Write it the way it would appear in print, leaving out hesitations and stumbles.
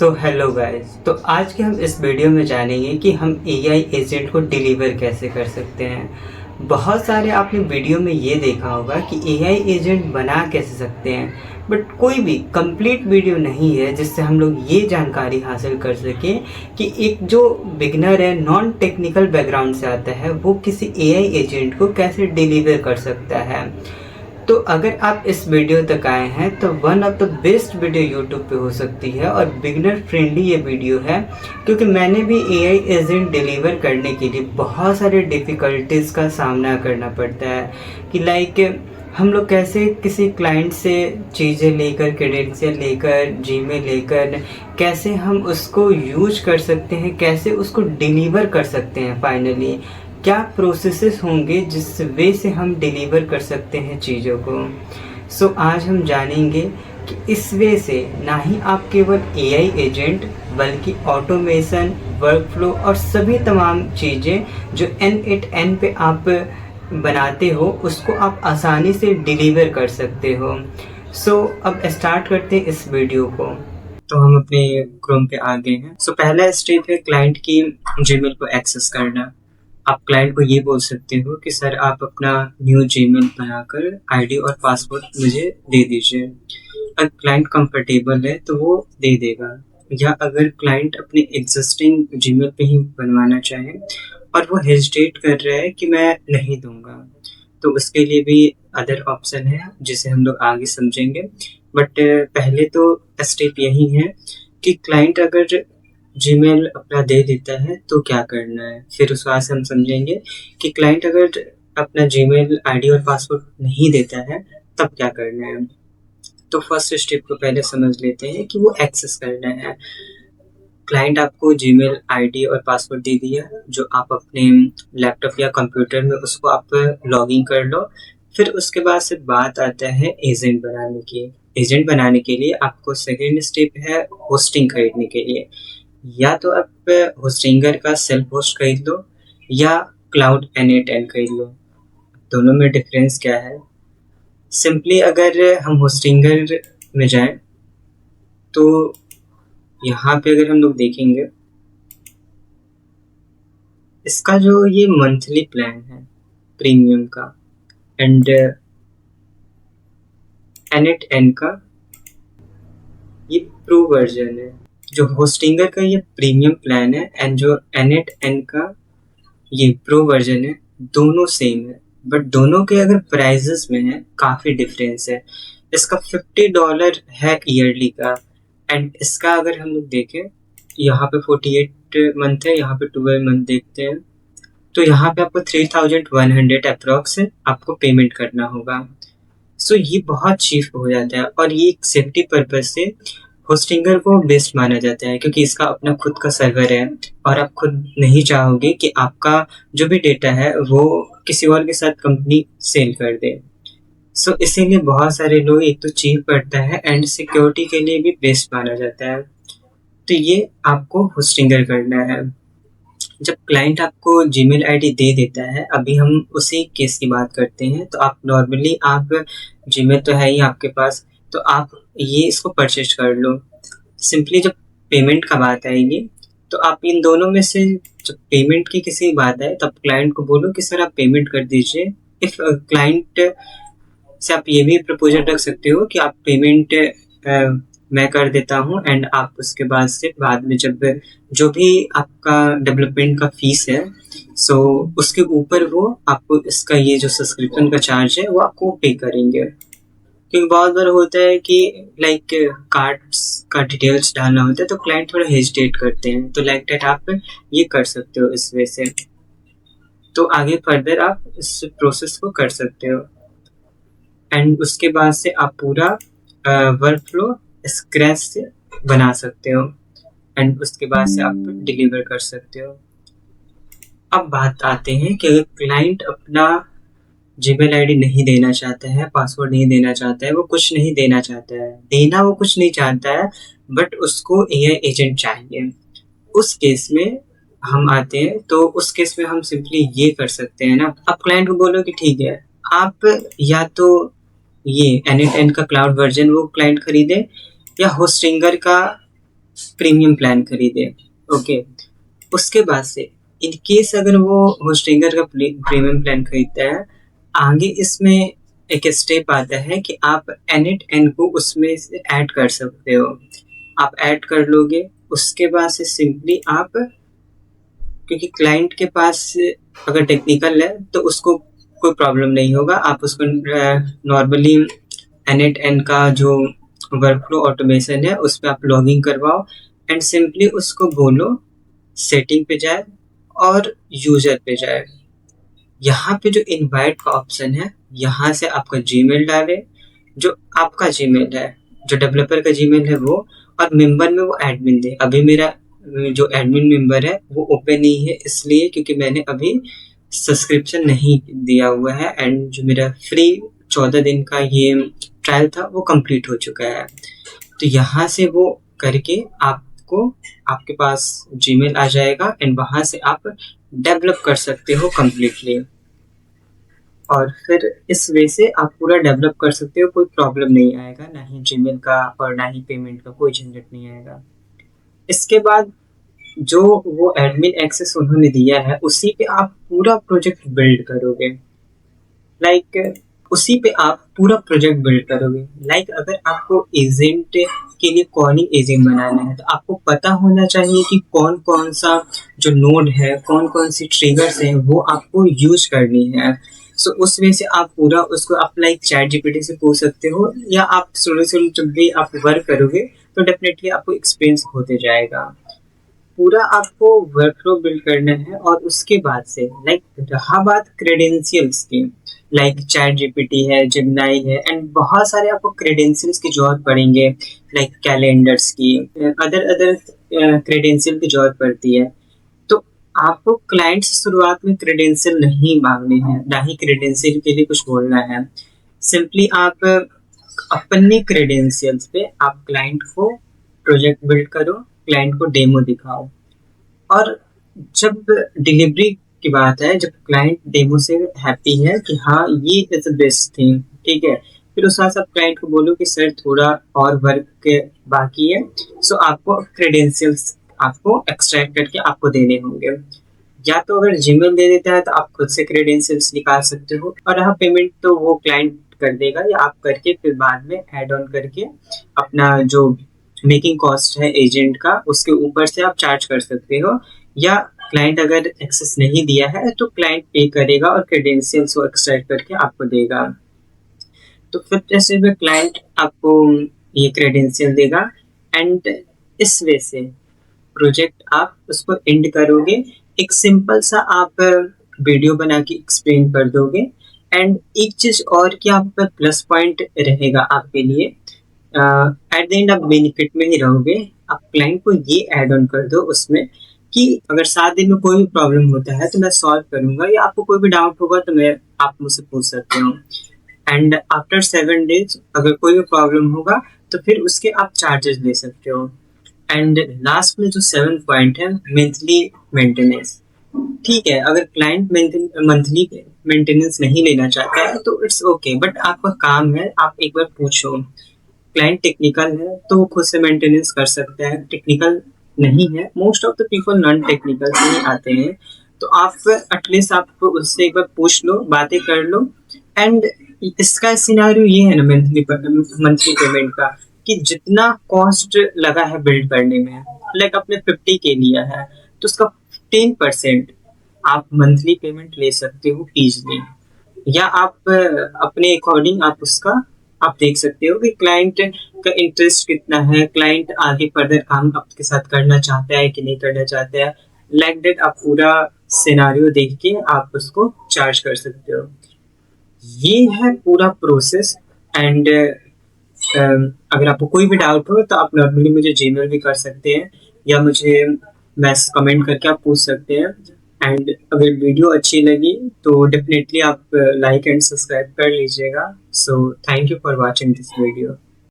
Hello guys. तो आज के हम इस वीडियो में जानेंगे कि हम एआई एजेंट को डिलीवर कैसे कर सकते हैं। बहुत सारे आपने वीडियो में ये देखा होगा कि एआई एजेंट बना कैसे सकते हैं, बट कोई भी कंप्लीट वीडियो नहीं है जिससे हम लोग ये जानकारी हासिल कर सकें कि एक जो बिगनर है, नॉन टेक्निकल बैकग्राउंड से आता है, वो किसी एआई एजेंट को कैसे डिलीवर कर सकता है। तो अगर आप इस वीडियो तक आए हैं तो one of the best video YouTube पे हो सकती है और बिगनर फ्रेंडली ये वीडियो है, क्योंकि मैंने भी एआई एजेंट डिलीवर करने के लिए बहुत सारे डिफ़िकल्टीज़ का सामना करना पड़ता है कि लाइक हम लोग कैसे किसी क्लाइंट से चीज़ें लेकर, क्रेडेंशियल लेकर, जीमेल लेकर कैसे हम उसको यूज कर सकते हैं, कैसे उसको डिलीवर कर सकते हैं। फाइनली क्या प्रोसेसेस होंगे जिस वे से हम डिलीवर कर सकते हैं चीज़ों को। आज हम जानेंगे कि इस वे से ना ही आप केवल एआई एजेंट बल्कि ऑटोमेशन, वर्कफ्लो और सभी तमाम चीज़ें जो N8N पे आप बनाते हो उसको आप आसानी से डिलीवर कर सकते हो। अब स्टार्ट करते हैं इस वीडियो को। तो हम अपने क्रोम पे आ गए हैं। पहला स्टेप है क्लाइंट की जीमेल को एक्सेस करना। आप क्लाइंट को ये बोल सकते हो कि सर आप अपना न्यू जीमेल बनाकर आईडी और पासवर्ड मुझे दे दीजिए। अगर क्लाइंट कंफर्टेबल है तो वो दे देगा, या अगर क्लाइंट अपने एग्जिस्टिंग जीमेल पे ही बनवाना चाहे और वो हेजिटेट कर रहा है कि मैं नहीं दूंगा, तो उसके लिए भी अदर ऑप्शन है जिसे हम लोग आगे समझेंगे। बट पहले तो स्टेप यही है कि क्लाइंट अगर जीमेल अपना दे देता है तो क्या करना है। फिर उस बात से हम समझेंगे कि क्लाइंट अगर अपना जीमेल आईडी और पासवर्ड नहीं देता है तब क्या करना है। तो फर्स्ट स्टेप को पहले समझ लेते हैं कि वो एक्सेस करना है। क्लाइंट आपको जीमेल आईडी और पासवर्ड दे दिया जो आप अपने लैपटॉप या कंप्यूटर में उसको आप लॉगिन कर लो। फिर उसके बाद से बात आता है एजेंट बनाने की। एजेंट बनाने के लिए आपको सेकेंड स्टेप है होस्टिंग खरीदने के लिए। या तो आप होस्टिंगर का सेल्फ होस्ट खरीद लो या क्लाउड N8N खरीद लो। दोनों में डिफरेंस क्या है? सिंपली अगर हम होस्टिंगर में जाएं तो यहाँ पे अगर हम लोग देखेंगे इसका जो ये मंथली प्लान है प्रीमियम का एंड N8N का ये प्रो वर्जन है। जो होस्टिंगर का ये प्रीमियम प्लान है एंड जो N8N का ये प्रो वर्जन है, दोनों सेम है, बट दोनों के अगर प्राइजेस में है काफ़ी डिफरेंस है। इसका $50 है ईयरली का, एंड इसका अगर हम लोग देखें यहाँ पे 48 मंथ है, यहाँ पे 12 मंथ देखते हैं तो यहाँ पे आपको 3100 अप्रॉक्स आपको पेमेंट करना होगा। ये बहुत चीप हो जाता है और ये एक सेफ्टी पर्पज से होस्टिंगर को बेस्ट माना जाता है, क्योंकि इसका अपना खुद का सर्वर है और आप खुद नहीं चाहोगे कि आपका जो भी डेटा है वो किसी और के साथ कंपनी सेल कर दे। इसीलिए बहुत सारे लोग, एक तो चीप पड़ता है एंड सिक्योरिटी के लिए भी बेस्ट माना जाता है। तो ये आपको होस्टिंगर करना है। जब क्लाइंट आपको जीमेल आईडी दे देता है, अभी हम उसी केस की बात करते हैं, तो आप नॉर्मली आप जीमेल तो है ही आपके पास, तो आप ये इसको परचेज कर लो। सिंपली जब पेमेंट का बात आएगी तो आप इन दोनों में से जब पेमेंट की किसी बात आए तब क्लाइंट को बोलो कि सर आप पेमेंट कर दीजिए। इफ क्लाइंट से आप ये भी प्रपोजल रख सकते हो कि आप पेमेंट मैं कर देता हूँ एंड आप उसके बाद से बाद में जब जो भी आपका डेवलपमेंट का फीस है उसके ऊपर वो आपको इसका ये जो सब्सक्रिप्शन का चार्ज है वो आपको पे करेंगे। क्योंकि बहुत बार होता है कि लाइक कार्ड्स का डिटेल्स डालना होता है तो क्लाइंट थोड़ा हेजिटेट करते हैं, तो लाइक डेट आप ये कर सकते हो इस वे से। तो आगे फर्दर आप इस प्रोसेस को कर सकते हो एंड उसके बाद से आप पूरा वर्क फ्लो स्क्रैच से बना सकते हो एंड उसके बाद से आप डिलीवर कर सकते हो। अब बात आते हैं कि अगर क्लाइंट अपना जीमेल आईडी नहीं देना चाहता है, पासवर्ड नहीं देना चाहता है, वो कुछ नहीं देना चाहता है, देना वो कुछ नहीं चाहता है, बट उसको एआई एजेंट चाहिए। उस केस में हम आते हैं, तो उस केस में हम सिंपली ये कर सकते हैं ना, आप क्लाइंट को बोलो कि ठीक है आप या तो ये N8N का क्लाउड वर्जन वो क्लाइंट खरीदे या होस्टिंगर का प्रीमियम प्लान खरीदे। ओके, उसके बाद से इन केस अगर वो होस्टिंगर का प्रीमियम प्लान खरीदता है, आगे इसमें एक स्टेप आता है कि आप एनिट एन को उसमें से ऐड कर सकते हो। आप ऐड कर लोगे, उसके बाद से सिंपली आप, क्योंकि क्लाइंट के पास अगर टेक्निकल है तो उसको कोई प्रॉब्लम नहीं होगा। आप उसको नॉर्मली एनिट एन का जो वर्कफ्लो ऑटोमेशन है उस पर आप लॉगिंग करवाओ एंड सिंपली उसको बोलो सेटिंग पे जाए और यूजर पे जाए। यहाँ पे जो इनवाइट का ऑप्शन है, यहाँ से आपका जीमेल डाले, जो आपका जीमेल है, जो डेवलपर का जीमेल है वो, और मेंबर में वो एडमिन दे। अभी मेरा जो एडमिन मेंबर है वो ओपन नहीं है, इसलिए क्योंकि मैंने अभी सब्सक्रिप्शन नहीं दिया हुआ है एंड जो मेरा फ्री 14 दिन का ये ट्रायल था वो कंप्लीट हो चुका है। तो यहाँ से वो करके आपको आपके पास जीमेल आ जाएगा एंड वहाँ से आप डेवलप कर सकते हो कम्प्लीटली, और फिर इस वे से आप पूरा डेवलप कर सकते हो। कोई प्रॉब्लम नहीं आएगा, ना ही जीमेल का और ना ही पेमेंट का कोई झंझट नहीं आएगा। इसके बाद जो वो एडमिन एक्सेस उन्होंने दिया है उसी पे आप पूरा प्रोजेक्ट बिल्ड करोगे। लाइक उसी पे आप पूरा प्रोजेक्ट बिल्ड करोगे। लाइक अगर आपको एजेंट के लिए कॉलिंग एजेंट बनाना है तो आपको पता होना चाहिए कि कौन कौन सा जो नोड है, कौन कौन सी ट्रिगर्स हैं वो आपको यूज करनी है। सो उस वजह से आप पूरा उसको आप लाइक चैट जीपीटी से पूछ सकते हो, या आप शुरू से जब भी आप वर्क करोगे तो डेफिनेटली आपको एक्सपीरियंस होते जाएगा। पूरा आपको वर्कफ्लो बिल्ड करना है और उसके बाद से लाइक रहा बात क्रेडेंशियल्स की, लाइक चैट जीपीटी है, जेमिनाई है एंड बहुत सारे आपको क्रेडेंशियल्स की जरूरत पड़ेंगे, लाइक कैलेंडर्स की, अदर अदर क्रेडेंशियल की जरूरत पड़ती है। तो आपको क्लाइंट से शुरुआत में क्रेडेंशियल नहीं मांगने हैं, ना ही क्रेडेंशियल के लिए कुछ बोलना है। सिंपली आप अपने क्रेडेंशियल्स पे आप क्लाइंट को प्रोजेक्ट बिल्ड करो, क्लाइंट को डेमो दिखाओ, और जब डिलीवरी की बात है, जब क्लाइंट डेमो से हैप्पी है कि हाँ ये इज द बेस्ट थिंग, ठीक है, फिर उस साथ आप क्लाइंट को बोलो कि सर थोड़ा और वर्क बाकी है, सो आपको क्रेडेंशियल्स आपको एक्सट्रैक्ट करके आपको देने होंगे। या तो अगर जीमेल दे देता है तो आप खुद से क्रेडेंशियल्स निकाल सकते हो, और हाँ पेमेंट तो वो क्लाइंट कर देगा, या आप करके फिर बाद में ऐड ऑन करके अपना जो मेकिंग कॉस्ट है एजेंट का उसके ऊपर से आप चार्ज कर सकते हो। या क्लाइंट अगर एक्सेस नहीं दिया है तो क्लाइंट पे करेगा और क्रेडेंशियल्स को एक्सट्रैक्ट करके आपको देगा। तो फिर जैसे भी क्लाइंट आपको ये क्रेडेंशियल देगा एंड इस वे से प्रोजेक्ट आप उसको एंड करोगे। एक सिंपल सा आप वीडियो बना के एक्सप्लेन कर दोगे। एंड एक चीज और कि आप पर प्लस पॉइंट रहेगा आपके लिए, एट द एंड आप बेनिफिट में ही रहोगे। आप क्लाइंट को ये ऐड ऑन कर दो उसमें कि अगर 7 दिन में कोई भी प्रॉब्लम होता है तो मैं सॉल्व करूंगा, या आपको कोई भी डाउट होगा तो मैं आप मुझसे पूछ सकते हो। एंड आफ्टर 7 डेज अगर कोई भी प्रॉब्लम होगा तो फिर उसके आप चार्जेस ले सकते हो। एंड लास्ट में जो 7th पॉइंट है, मंथली मेंटेनेंस। ठीक है, अगर क्लाइंट मंथली मेंटेनेंस नहीं लेना चाहता है तो इट्स ओके, बट आपका काम है, आप एक बार पूछो। क्लाइंट टेक्निकल है तो वो खुद से मेंटेनेंस कर सकता है, टेक्निकल नहीं है, most of the people non technical से ही आते हैं, तो आप एटलीस्ट आप उससे एक बार पूछ लो, बातें कर लो। एंड इसका सिनारियो ये है ना मंथली पेमेंट का, कि जितना कॉस्ट लगा है बिल्ड करने में, लाइक आपने 50 के लिया है तो उसका 10% आप मंथली पेमेंट ले सकते हो इजीली। या आप अपने अकॉर्डिंग आप उसका आप देख सकते हो कि क्लाइंट का इंटरेस्ट कितना है, क्लाइंट आगे फर्दर काम आपके साथ करना चाहता है कि नहीं करना चाहता है। लाइक दैट आप पूरा सिनारियो देख के आप उसको चार्ज कर सकते हो। ये है पूरा प्रोसेस। एंड अगर आपको कोई भी डाउट हो तो आप नॉर्मली मुझे जीमेल भी कर सकते हैं, या मुझे मैसेज कमेंट करके आप पूछ सकते हैं। एंड अगर वीडियो अच्छी लगी तो डेफिनेटली आप लाइक एंड सब्सक्राइब कर लीजिएगा। So thank you for watching this video.